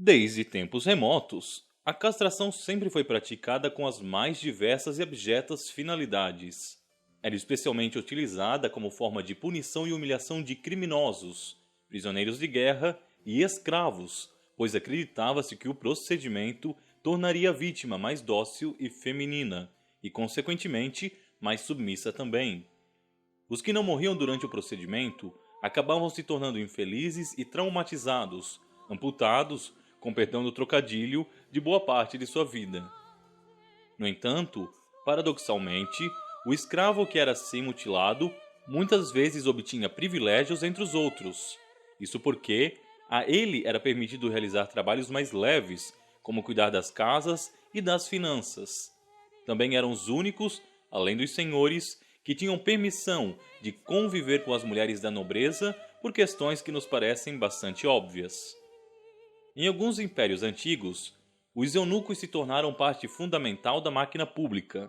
Desde tempos remotos, a castração sempre foi praticada com as mais diversas e abjetas finalidades. Era especialmente utilizada como forma de punição e humilhação de criminosos, prisioneiros de guerra e escravos, pois acreditava-se que o procedimento tornaria a vítima mais dócil e feminina, e consequentemente mais submissa também. Os que não morriam durante o procedimento acabavam se tornando infelizes e traumatizados, amputados, com perdão do trocadilho, de boa parte de sua vida. No entanto, paradoxalmente, o escravo que era assim mutilado muitas vezes obtinha privilégios entre os outros. Isso porque a ele era permitido realizar trabalhos mais leves, como cuidar das casas e das finanças. Também eram os únicos, além dos senhores, que tinham permissão de conviver com as mulheres da nobreza por questões que nos parecem bastante óbvias. Em alguns impérios antigos, os eunucos se tornaram parte fundamental da máquina pública.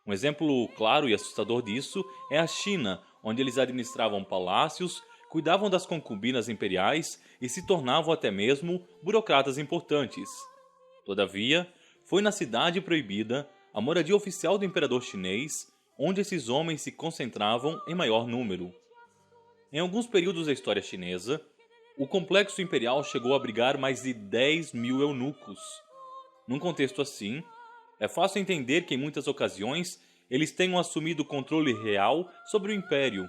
Um exemplo claro e assustador disso é a China, onde eles administravam palácios, cuidavam das concubinas imperiais e se tornavam até mesmo burocratas importantes. Todavia, foi na Cidade Proibida, a moradia oficial do imperador chinês, onde esses homens se concentravam em maior número. Em alguns períodos da história chinesa, o complexo imperial chegou a abrigar mais de 10 mil eunucos. Num contexto assim, é fácil entender que em muitas ocasiões eles tenham assumido o controle real sobre o império.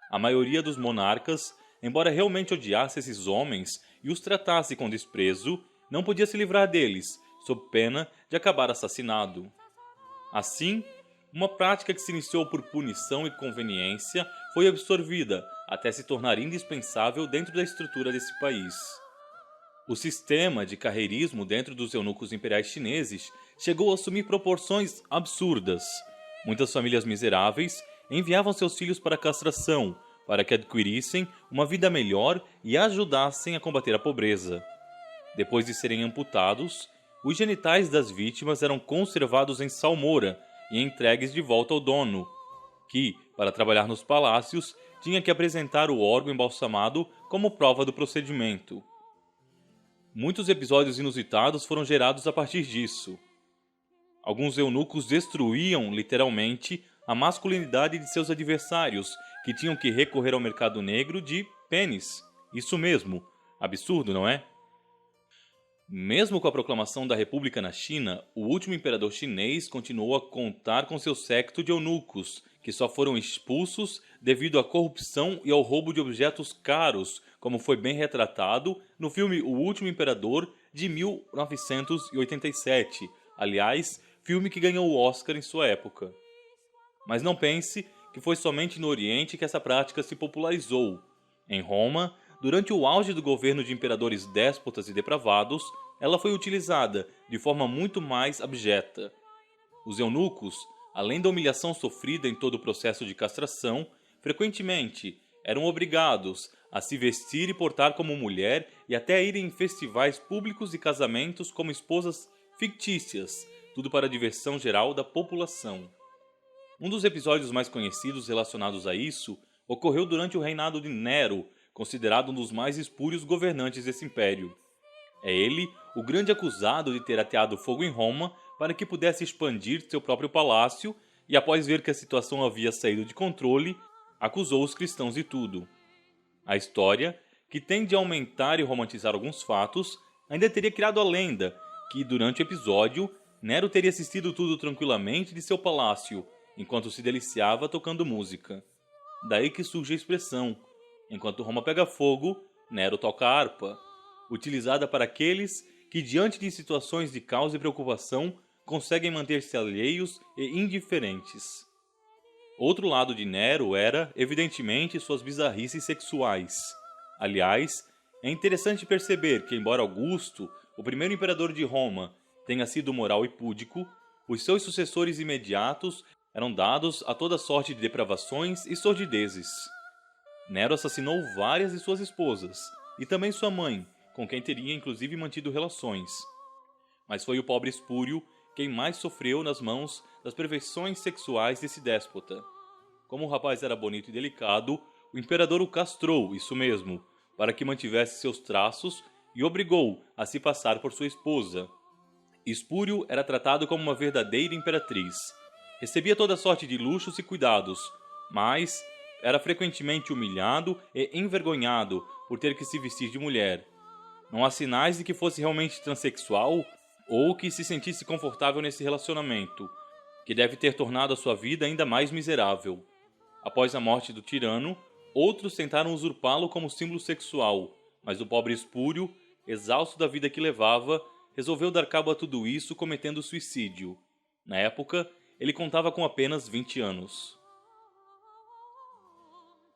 A maioria dos monarcas, embora realmente odiasse esses homens e os tratasse com desprezo, não podia se livrar deles, sob pena de acabar assassinado. Assim, uma prática que se iniciou por punição e conveniência foi absorvida até se tornar indispensável dentro da estrutura desse país. O sistema de carreirismo dentro dos eunucos imperiais chineses chegou a assumir proporções absurdas. Muitas famílias miseráveis enviavam seus filhos para a castração, para que adquirissem uma vida melhor e ajudassem a combater a pobreza. Depois de serem amputados, os genitais das vítimas eram conservados em salmoura e entregues de volta ao dono, que, para trabalhar nos palácios, tinha que apresentar o órgão embalsamado como prova do procedimento. Muitos episódios inusitados foram gerados a partir disso. Alguns eunucos destruíam, literalmente, a masculinidade de seus adversários, que tinham que recorrer ao mercado negro de pênis. Isso mesmo. Absurdo, não é? Mesmo com a proclamação da República na China, o último imperador chinês continuou a contar com seu séquito de eunucos, que só foram expulsos devido à corrupção e ao roubo de objetos caros, como foi bem retratado no filme O Último Imperador, de 1987, aliás, filme que ganhou o Oscar em sua época. Mas não pense que foi somente no Oriente que essa prática se popularizou. Em Roma, durante o auge do governo de imperadores déspotas e depravados, ela foi utilizada de forma muito mais abjeta. Os eunucos, além da humilhação sofrida em todo o processo de castração, frequentemente eram obrigados a se vestir e portar como mulher e até a irem em festivais públicos e casamentos como esposas fictícias, tudo para a diversão geral da população. Um dos episódios mais conhecidos relacionados a isso ocorreu durante o reinado de Nero, considerado um dos mais espúrios governantes desse império. É ele o grande acusado de ter ateado fogo em Roma para que pudesse expandir seu próprio palácio e, após ver que a situação havia saído de controle, acusou os cristãos de tudo. A história, que tende a aumentar e romantizar alguns fatos, ainda teria criado a lenda que, durante o episódio, Nero teria assistido tudo tranquilamente de seu palácio, enquanto se deliciava tocando música. Daí que surge a expressão: enquanto Roma pega fogo, Nero toca harpa, utilizada para aqueles que, diante de situações de caos e preocupação, conseguem manter-se alheios e indiferentes. Outro lado de Nero era, evidentemente, suas bizarrices sexuais. Aliás, é interessante perceber que, embora Augusto, o primeiro imperador de Roma, tenha sido moral e púdico, os seus sucessores imediatos eram dados a toda sorte de depravações e sordidezes. Nero assassinou várias de suas esposas, e também sua mãe, com quem teria inclusive mantido relações. Mas foi o pobre Espúrio quem mais sofreu nas mãos das perversões sexuais desse déspota. Como o rapaz era bonito e delicado, o imperador o castrou, isso mesmo, para que mantivesse seus traços e obrigou a se passar por sua esposa. Espúrio era tratado como uma verdadeira imperatriz. Recebia toda sorte de luxos e cuidados, mas era frequentemente humilhado e envergonhado por ter que se vestir de mulher. Não há sinais de que fosse realmente transexual ou que se sentisse confortável nesse relacionamento, que deve ter tornado a sua vida ainda mais miserável. Após a morte do tirano, outros tentaram usurpá-lo como símbolo sexual, mas o pobre Espúrio, exausto da vida que levava, resolveu dar cabo a tudo isso cometendo suicídio. Na época, ele contava com apenas 20 anos.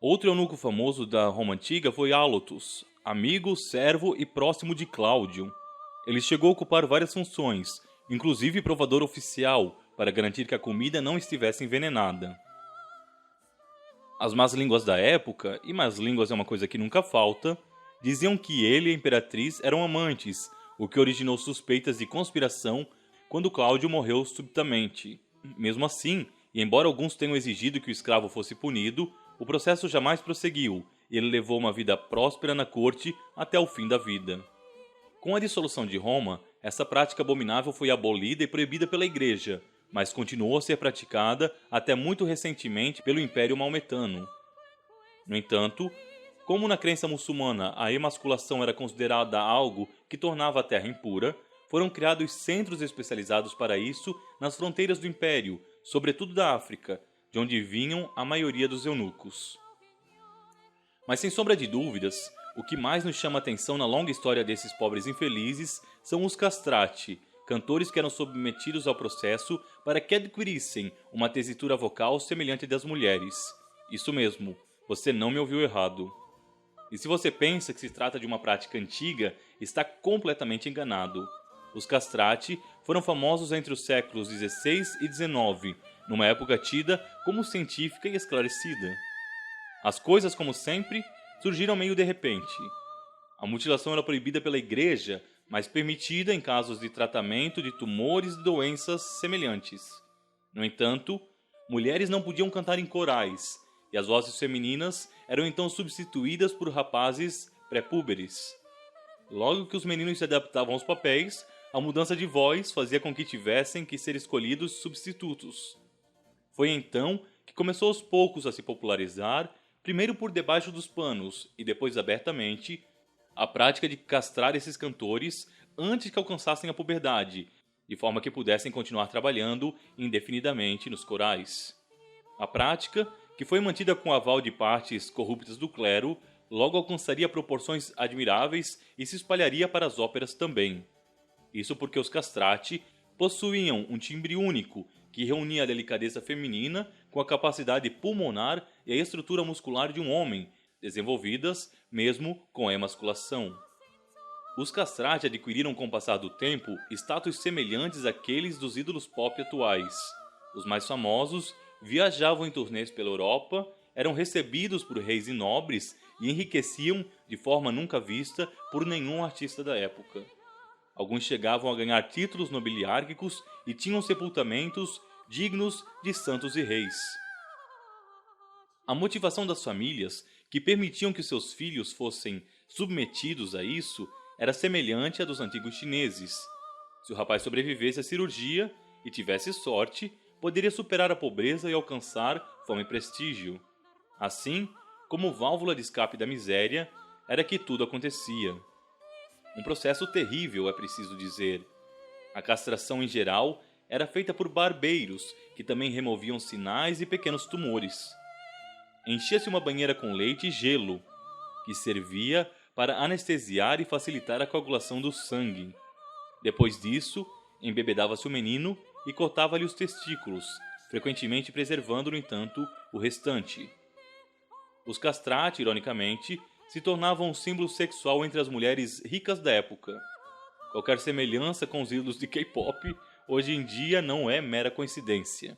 Outro eunuco famoso da Roma Antiga foi Halotus, amigo, servo e próximo de Cláudio. Ele chegou a ocupar várias funções, inclusive provador oficial, para garantir que a comida não estivesse envenenada. As más línguas da época, e más línguas é uma coisa que nunca falta, diziam que ele e a imperatriz eram amantes, o que originou suspeitas de conspiração quando Cláudio morreu subitamente. Mesmo assim, e embora alguns tenham exigido que o escravo fosse punido, o processo jamais prosseguiu e ele levou uma vida próspera na corte até o fim da vida. Com a dissolução de Roma, essa prática abominável foi abolida e proibida pela Igreja, mas continuou a ser praticada até muito recentemente pelo Império Maometano. No entanto, como na crença muçulmana a emasculação era considerada algo que tornava a terra impura, foram criados centros especializados para isso nas fronteiras do Império, sobretudo da África, de onde vinham a maioria dos eunucos. Mas sem sombra de dúvidas, o que mais nos chama a atenção na longa história desses pobres infelizes são os castrati, cantores que eram submetidos ao processo para que adquirissem uma tessitura vocal semelhante à das mulheres. Isso mesmo, você não me ouviu errado. E se você pensa que se trata de uma prática antiga, está completamente enganado. Os castrati foram famosos entre os séculos XVI e XIX, numa época tida como científica e esclarecida. As coisas, como sempre, surgiram meio de repente. A mutilação era proibida pela Igreja, mas permitida em casos de tratamento de tumores e doenças semelhantes. No entanto, mulheres não podiam cantar em corais, e as vozes femininas eram então substituídas por rapazes pré-púberes. Logo que os meninos se adaptavam aos papéis, a mudança de voz fazia com que tivessem que ser escolhidos substitutos. Foi então que começou aos poucos a se popularizar, primeiro por debaixo dos panos e depois abertamente, a prática de castrar esses cantores antes que alcançassem a puberdade, de forma que pudessem continuar trabalhando indefinidamente nos corais. A prática, que foi mantida com o aval de partes corruptas do clero, logo alcançaria proporções admiráveis e se espalharia para as óperas também. Isso porque os castrati possuíam um timbre único que reunia a delicadeza feminina com a capacidade pulmonar e a estrutura muscular de um homem, desenvolvidas mesmo com a emasculação. Os castrati adquiriram com o passar do tempo status semelhantes àqueles dos ídolos pop atuais. Os mais famosos viajavam em turnês pela Europa, eram recebidos por reis e nobres e enriqueciam de forma nunca vista por nenhum artista da época. Alguns chegavam a ganhar títulos nobiliárquicos e tinham sepultamentos dignos de santos e reis. A motivação das famílias, que permitiam que seus filhos fossem submetidos a isso, era semelhante à dos antigos chineses. Se o rapaz sobrevivesse à cirurgia e tivesse sorte, poderia superar a pobreza e alcançar fama e prestígio. Assim, como válvula de escape da miséria, era que tudo acontecia. Um processo terrível, é preciso dizer. A castração em geral era feita por barbeiros, que também removiam sinais e pequenos tumores. Enchia-se uma banheira com leite e gelo, que servia para anestesiar e facilitar a coagulação do sangue. Depois disso, embebedava-se o menino e cortava-lhe os testículos, frequentemente preservando, no entanto, o restante. Os castrati, ironicamente, se tornavam um símbolo sexual entre as mulheres ricas da época. Qualquer semelhança com os ídolos de K-pop hoje em dia não é mera coincidência.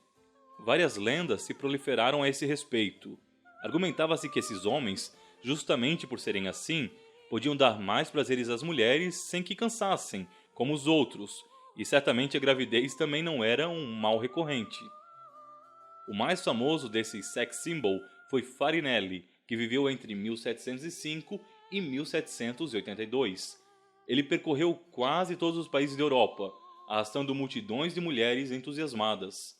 Várias lendas se proliferaram a esse respeito. Argumentava-se que esses homens, justamente por serem assim, podiam dar mais prazeres às mulheres sem que cansassem, como os outros, e certamente a gravidez também não era um mal recorrente. O mais famoso desses sex symbol foi Farinelli, que viveu entre 1705 e 1782. Ele percorreu quase todos os países da Europa, arrastando multidões de mulheres entusiasmadas.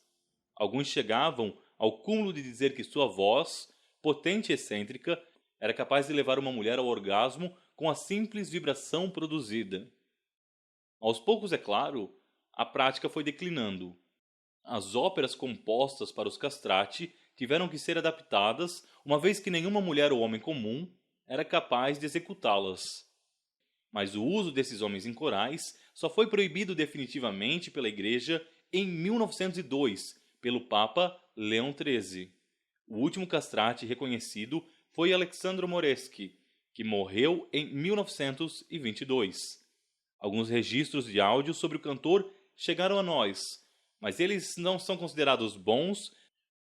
Alguns chegavam ao cúmulo de dizer que sua voz, potente e excêntrica, era capaz de levar uma mulher ao orgasmo com a simples vibração produzida. Aos poucos, é claro, a prática foi declinando. As óperas compostas para os castrati tiveram que ser adaptadas, uma vez que nenhuma mulher ou homem comum era capaz de executá-las. Mas o uso desses homens em corais só foi proibido definitivamente pela Igreja em 1902, pelo Papa Leão XIII. O último castrati reconhecido foi Alexandro Moreschi, que morreu em 1922. Alguns registros de áudio sobre o cantor chegaram a nós, mas eles não são considerados bons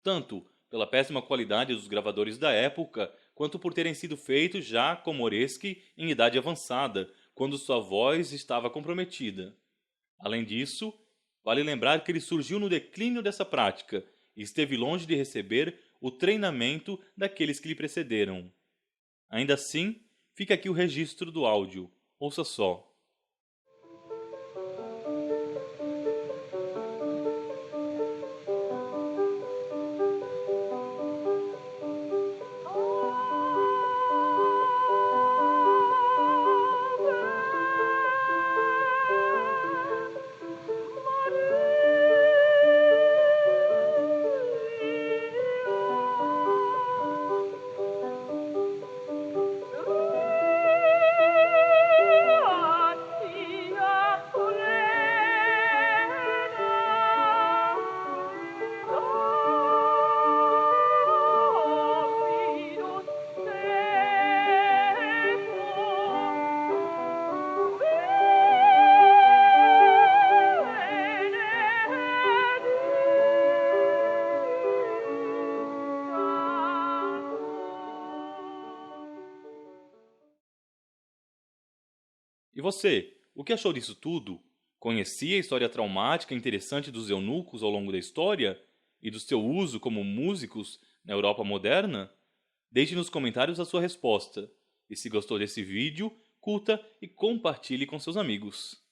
tanto pela péssima qualidade dos gravadores da época, quanto por terem sido feitos já com Moreschi em idade avançada, quando sua voz estava comprometida. Além disso, vale lembrar que ele surgiu no declínio dessa prática e esteve longe de receber o treinamento daqueles que lhe precederam. Ainda assim, fica aqui o registro do áudio. Ouça só. E você, o que achou disso tudo? Conhecia a história traumática e interessante dos eunucos ao longo da história? E do seu uso como músicos na Europa moderna? Deixe nos comentários a sua resposta. E se gostou desse vídeo, curta e compartilhe com seus amigos.